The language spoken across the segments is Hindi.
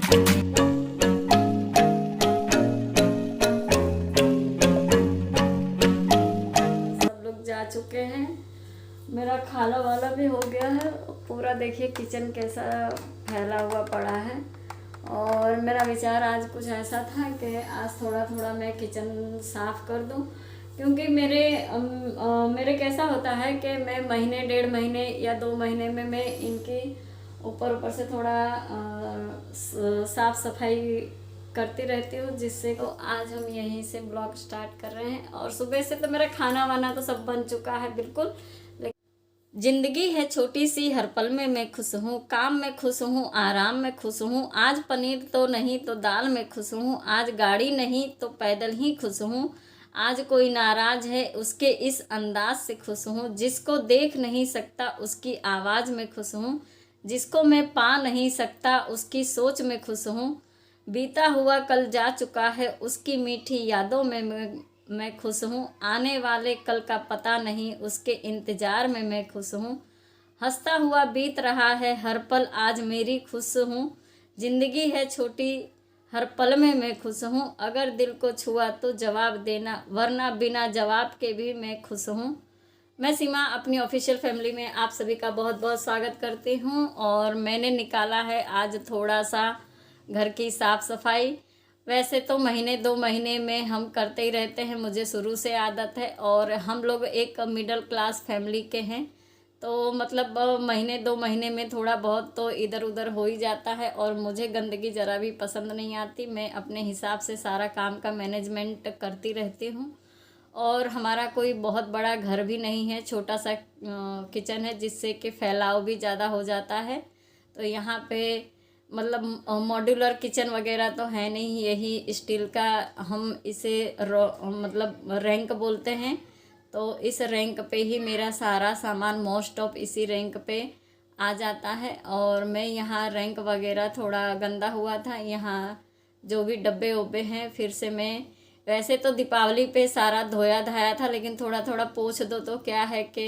सब लोग जा चुके हैं, मेरा खाना वाला भी हो गया है। पूरा देखिए किचन कैसा फैला हुआ पड़ा है। और मेरा विचार आज कुछ ऐसा था कि आज थोड़ा थोड़ा मैं किचन साफ़ कर दूं, क्योंकि मेरे कैसा होता है कि मैं महीने 1.5 महीने या 2 महीने में मैं इनकी ऊपर ऊपर से थोड़ा साफ़ सफाई करती रहती हूँ, जिससे तो आज हम यहीं से ब्लॉग स्टार्ट कर रहे हैं। और सुबह से तो मेरा खाना वाना तो सब बन चुका है बिल्कुल। जिंदगी है छोटी सी, हर पल में मैं खुश हूँ, काम में खुश हूँ, आराम में खुश हूँ। आज पनीर तो नहीं तो दाल में खुश हूँ, आज गाड़ी नहीं तो पैदल ही खुश हूँ। आज कोई नाराज है उसके इस अंदाज से खुश हूँ, जिसको देख नहीं सकता उसकी आवाज़ में खुश हूँ, जिसको मैं पा नहीं सकता उसकी सोच में खुश हूँ। बीता हुआ कल जा चुका है उसकी मीठी यादों में मैं खुश हूँ। आने वाले कल का पता नहीं उसके इंतज़ार में मैं खुश हूँ। हंसता हुआ बीत रहा है हर पल, आज मेरी खुश हूँ। जिंदगी है छोटी, हर पल में मैं खुश हूँ। अगर दिल को छुआ तो जवाब देना, वरना बिना जवाब के भी मैं खुश हूँ। मैं सीमा अपनी ऑफिशियल फैमिली में आप सभी का बहुत बहुत स्वागत करती हूँ। और मैंने निकाला है आज थोड़ा सा घर की साफ़ सफाई। वैसे तो महीने 2 महीने में हम करते ही रहते हैं, मुझे शुरू से आदत है। और हम लोग एक मिडिल क्लास फैमिली के हैं, तो मतलब महीने 2 महीने में थोड़ा बहुत तो इधर उधर हो ही जाता है। और मुझे गंदगी ज़रा भी पसंद नहीं आती, मैं अपने हिसाब से सारा काम का मैनेजमेंट करती रहती हूँ। और हमारा कोई बहुत बड़ा घर भी नहीं है, छोटा सा किचन है, जिससे कि फैलाव भी ज़्यादा हो जाता है। तो यहाँ पे मतलब मॉड्यूलर किचन वगैरह तो है नहीं, यही स्टील का हम इसे मतलब रैंक बोलते हैं। तो इस रैंक पे ही मेरा सारा सामान मोस्ट ऑफ इसी रैंक पे आ जाता है। और मैं यहाँ रैंक वगैरह थोड़ा गंदा हुआ था, यहाँ जो भी डब्बे उब्बे हैं फिर से मैं, वैसे तो दीपावली पे सारा धोया धाया था, लेकिन थोड़ा थोड़ा पोंछ दो तो क्या है कि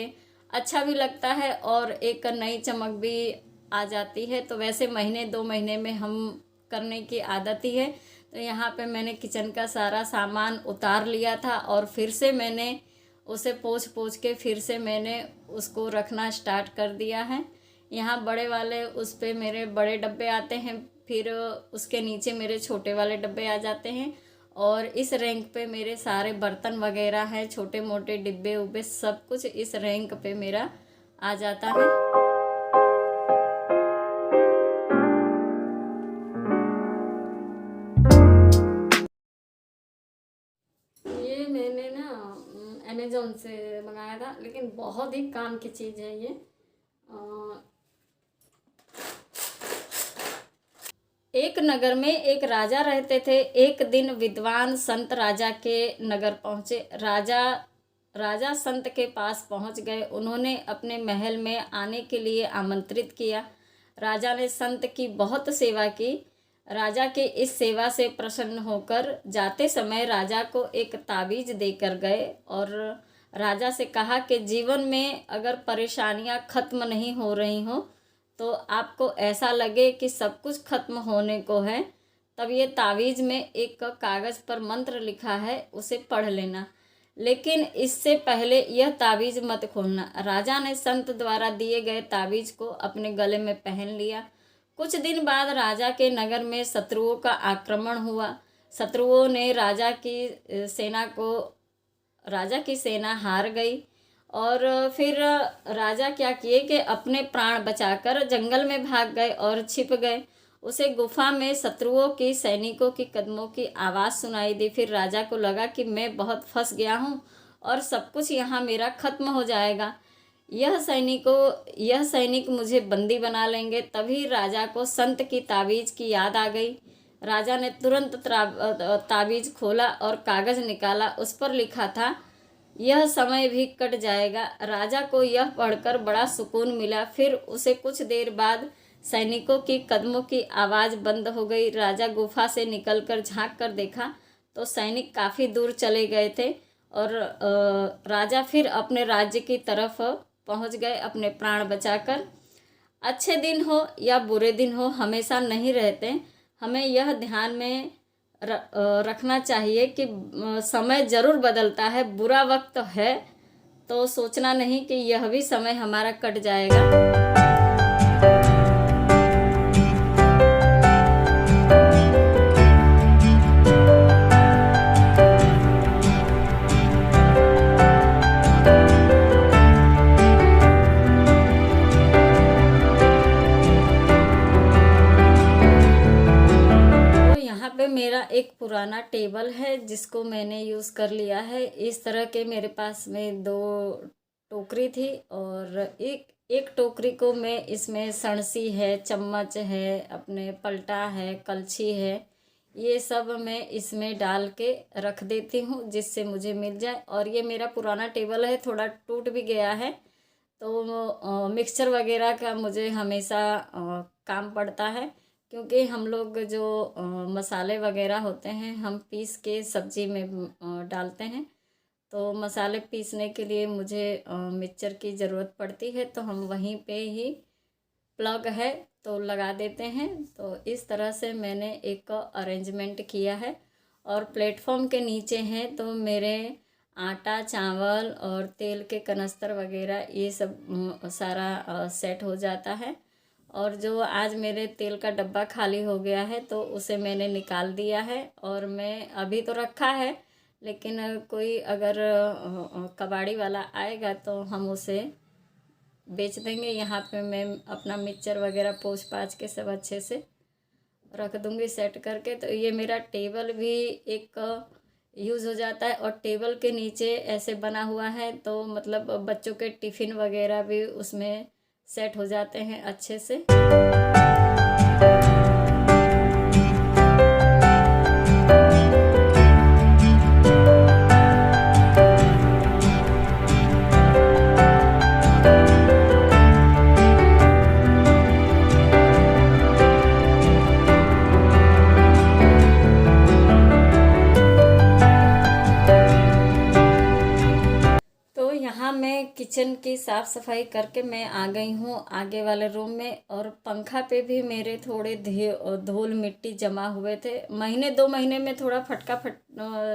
अच्छा भी लगता है और एक नई चमक भी आ जाती है। तो वैसे महीने 2 महीने में हम करने की आदत ही है। तो यहाँ पे मैंने किचन का सारा सामान उतार लिया था और फिर से मैंने उसे पोंछ पोंछ के फिर से मैंने उसको रखना स्टार्ट कर दिया है। यहाँ बड़े वाले उस पे मेरे बड़े डब्बे आते हैं, फिर उसके नीचे मेरे छोटे वाले डब्बे आ जाते हैं। और इस रैंक पे मेरे सारे बर्तन वगैरह हैं, छोटे मोटे डिब्बे उब्बे सब कुछ इस रैंक पे मेरा आ जाता है। ये मैंने ना अमेज़ोन से मंगाया था, लेकिन बहुत ही काम की चीज़ है ये। एक नगर में एक राजा रहते थे। एक दिन विद्वान संत राजा के नगर पहुँचे। राजा संत के पास पहुँच गए। उन्होंने अपने महल में आने के लिए आमंत्रित किया। राजा ने संत की बहुत सेवा की। राजा के इस सेवा से प्रसन्न होकर जाते समय राजा को एक ताबीज देकर गए और राजा से कहा कि जीवन में अगर परेशानियां खत्म नहीं हो रही हो, तो आपको ऐसा लगे कि सब कुछ खत्म होने को है, तब ये तावीज़ में एक कागज़ पर मंत्र लिखा है, उसे पढ़ लेना, लेकिन इससे पहले यह तावीज़ मत खोलना। राजा ने संत द्वारा दिए गए तावीज़ को अपने गले में पहन लिया। कुछ दिन बाद राजा के नगर में शत्रुओं का आक्रमण हुआ। शत्रुओं ने राजा की सेना हार गई। और फिर राजा क्या किए कि अपने प्राण बचाकर जंगल में भाग गए और छिप गए। उसे गुफा में शत्रुओं की सैनिकों की कदमों की आवाज़ सुनाई दी। फिर राजा को लगा कि मैं बहुत फंस गया हूँ और सब कुछ यहाँ मेरा खत्म हो जाएगा, यह सैनिक मुझे बंदी बना लेंगे। तभी राजा को संत की ताबीज़ की याद आ गई। राजा ने तुरंत ताबीज़ खोला और कागज़ निकाला। उस पर लिखा था, यह समय भी कट जाएगा। राजा को यह पढ़कर बड़ा सुकून मिला। फिर उसे कुछ देर बाद सैनिकों की कदमों की आवाज़ बंद हो गई। राजा गुफा से निकलकर झांक कर देखा तो सैनिक काफ़ी दूर चले गए थे और राजा फिर अपने राज्य की तरफ पहुंच गए अपने प्राण बचाकर। अच्छे दिन हो या बुरे दिन हो हमेशा नहीं रहते, हमें यह ध्यान में रखना चाहिए कि समय ज़रूर बदलता है, बुरा वक्त है तो सोचना नहीं कि यह भी समय हमारा कट जाएगा। मेरा एक पुराना टेबल है जिसको मैंने यूज़ कर लिया है। इस तरह के मेरे पास में 2 टोकरी थी और एक टोकरी को मैं इसमें सणसी है, चम्मच है, अपने पलटा है, कलछी है, ये सब मैं इसमें डाल के रख देती हूँ जिससे मुझे मिल जाए। और ये मेरा पुराना टेबल है, थोड़ा टूट भी गया है तो मिक्सचर वगैरह का मुझे हमेशा काम पड़ता है, क्योंकि हम लोग जो मसाले वगैरह होते हैं हम पीस के सब्ज़ी में डालते हैं, तो मसाले पीसने के लिए मुझे मिक्सचर की ज़रूरत पड़ती है, तो हम वहीं पे ही प्लग है तो लगा देते हैं। तो इस तरह से मैंने एक अरेंजमेंट किया है। और प्लेटफॉर्म के नीचे हैं तो मेरे आटा, चावल और तेल के कनस्तर वगैरह ये सब सारा सेट हो जाता है। और जो आज मेरे तेल का डब्बा खाली हो गया है तो उसे मैंने निकाल दिया है और मैं अभी तो रखा है, लेकिन कोई अगर कबाड़ी वाला आएगा तो हम उसे बेच देंगे। यहाँ पे मैं अपना मिक्सचर वगैरह पोंछ पाछ के सब अच्छे से रख दूँगी सेट करके। तो ये मेरा टेबल भी एक यूज़ हो जाता है और टेबल के नीचे ऐसे बना हुआ है तो मतलब बच्चों के टिफ़िन वगैरह भी उसमें सेट हो जाते हैं अच्छे से। किचन की साफ़ सफाई करके मैं आ गई हूँ आगे वाले रूम में। और पंखा पे भी मेरे थोड़े धूल मिट्टी जमा हुए थे। महीने 2 महीने में थोड़ा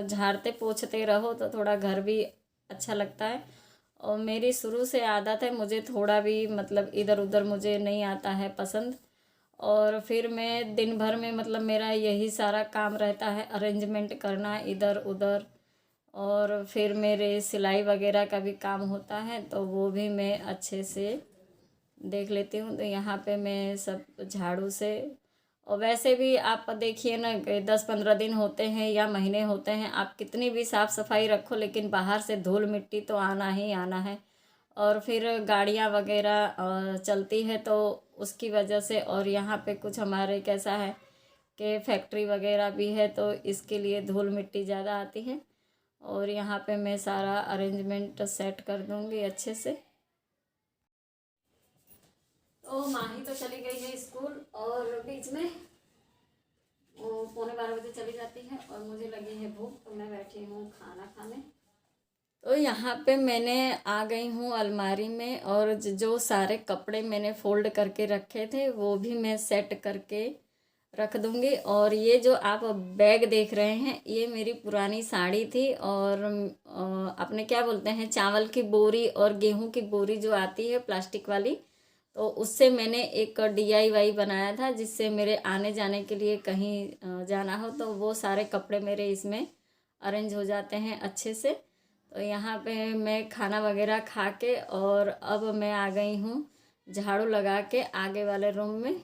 झाड़ते पोंछते रहो तो थोड़ा घर भी अच्छा लगता है। और मेरी शुरू से आदत है, मुझे थोड़ा भी मतलब इधर उधर मुझे नहीं आता है पसंद। और फिर मैं दिन भर में मतलब मेरा यही सारा काम रहता है, अरेंजमेंट करना इधर उधर। और फिर मेरे सिलाई वगैरह का भी काम होता है तो वो भी मैं अच्छे से देख लेती हूँ। तो यहाँ पे मैं सब झाड़ू से, और वैसे भी आप देखिए ना कि 10-15 दिन होते हैं या महीने होते हैं, आप कितनी भी साफ़ सफाई रखो लेकिन बाहर से धूल मिट्टी तो आना ही आना है। और फिर गाड़ियाँ वगैरह चलती है तो उसकी वजह से, और यहाँ पे कुछ हमारे कैसा है कि फैक्ट्री वगैरह भी है तो इसके लिए धूल मिट्टी ज़्यादा आती है। और यहाँ पे मैं सारा अरेंजमेंट सेट कर दूँगी अच्छे से। तो माही तो चली गई है स्कूल और बीच में वो 11:15 बजे चली जाती है और मुझे लगी है भूख तो मैं बैठी हूँ खाना खाने। तो यहाँ पे मैंने आ गई हूँ अलमारी में और जो सारे कपड़े मैंने फोल्ड करके रखे थे वो भी मैं सेट करके रख दूँगी। और ये जो आप बैग देख रहे हैं ये मेरी पुरानी साड़ी थी और अपने क्या बोलते हैं चावल की बोरी और गेहूं की बोरी जो आती है प्लास्टिक वाली, तो उससे मैंने एक DIY बनाया था जिससे मेरे आने जाने के लिए कहीं जाना हो तो वो सारे कपड़े मेरे इसमें अरेंज हो जाते हैं अच्छे से। तो यहाँ पे मैं खाना वगैरह खा के और अब मैं आ गई हूँ झाड़ू लगा के आगे वाले रूम में।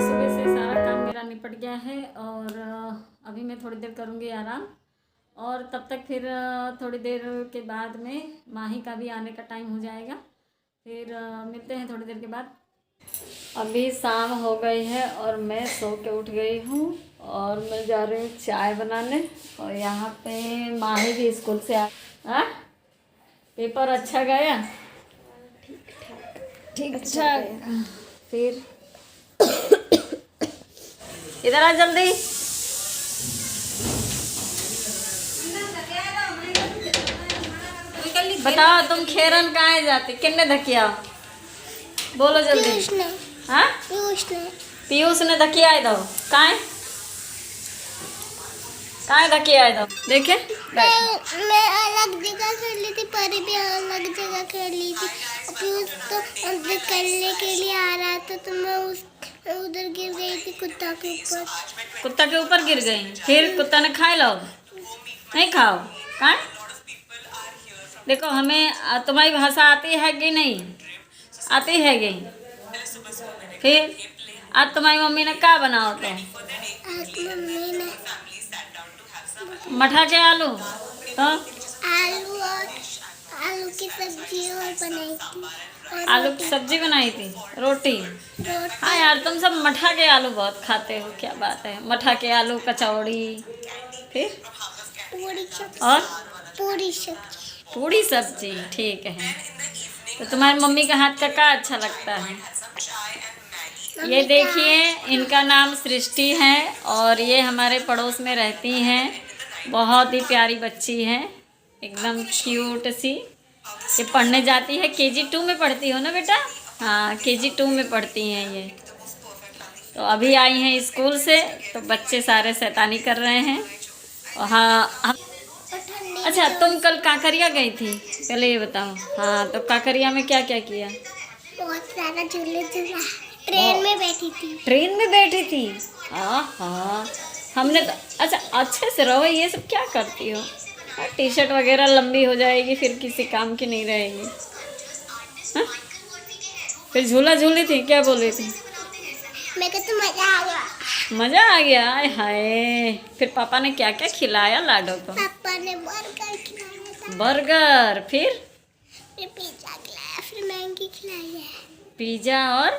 सुबह से सारा काम मेरा निपट गया है और अभी मैं थोड़ी देर करूँगी आराम। और तब तक फिर थोड़ी देर के बाद में माही का भी आने का टाइम हो जाएगा, फिर मिलते हैं थोड़ी देर के बाद। अभी शाम हो गई है और मैं सो के उठ गई हूँ और मैं जा रही हूँ चाय बनाने। और यहाँ पे माही भी स्कूल से आ पेपर अच्छा गया? ठीक ठाक। फिर इधर आ जल्दी। बताओ तुम खेरन कहाँ जाती, किन्ने धकिया? बोलो जल्दी। हाँ पीयूष ने धकिया दो। कहाँ धकिया दो देखे। मैं अलग जगह खेल ली थी, परी भी अलग जगह खेल ली थी। पीयूष तो अंदर खेलने के लिए आ रहा था तो मैं उधर गिर गई थी कुत्ता के ऊपर। कुत्ता के ऊपर गिर गई, फिर कुत्ता ने खाए लो? नहीं खाओ। कहाँ देखो, हमें तुम्हारी भाषा आती है कि नहीं आती है कि? फिर आज तुम्हारी मम्मी ने क्या बनाओ? तो आज मम्मी ने मठा के आलू तो आलू की सब्जी और बनाई थी। आलू की सब्जी बनाई थी, रोटी। हाँ यार, तुम सब मठा के आलू बहुत खाते हो, क्या बात है। मठा के आलू, कचौड़ी, फिर और पूरी सब्जी। ठीक है। तो तुम्हारी मम्मी का हाथ का क्या अच्छा लगता है? ये देखिए, इनका नाम सृष्टि है और ये हमारे पड़ोस में रहती हैं। बहुत ही प्यारी बच्ची है, एकदम क्यूट सी। ये पढ़ने जाती है, KG 2 में पढ़ती हो ना बेटा? हाँ, KG 2 में पढ़ती हैं ये। तो अभी आई हैं स्कूल से, तो बच्चे सारे शैतानी कर रहे हैं। और हाँ, अच्छा तुम कल काकरिया गई थी, पहले ये बताओ। हाँ, तो काकरिया में क्या क्या किया? बहुत सारा झूले झूला, ट्रेन में बैठी थी। ट्रेन में बैठी थी? हाँ, हमने तो। अच्छा अच्छे से रहो, ये सब क्या करती हो? T-शर्ट वगैरह लंबी हो जाएगी, फिर किसी काम की नहीं रहेगी। हाँ? फिर झूला झूली थी, क्या बोली थी? मैं कहती मजा आ गया। मजा आ गया, आय हाय। फिर पापा ने क्या क्या खिलाया लाडो को? पापा ने बर्गर खिलाया था। बर्गर, फिर पिज्जा खिलाया, फिर मैगी खिलाई है। पिज्जा और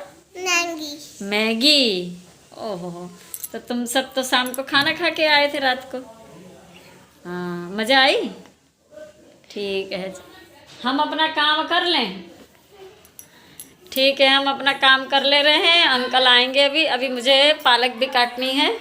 मैगी। ओहो, तो तुम सब तो शाम को खाना खा के आए थे रात को। हाँ, मज़ा आई? ठीक है, हम अपना काम कर लें। ठीक है, हम अपना काम कर ले रहे हैं। अंकल आएंगे अभी मुझे पालक भी काटनी है।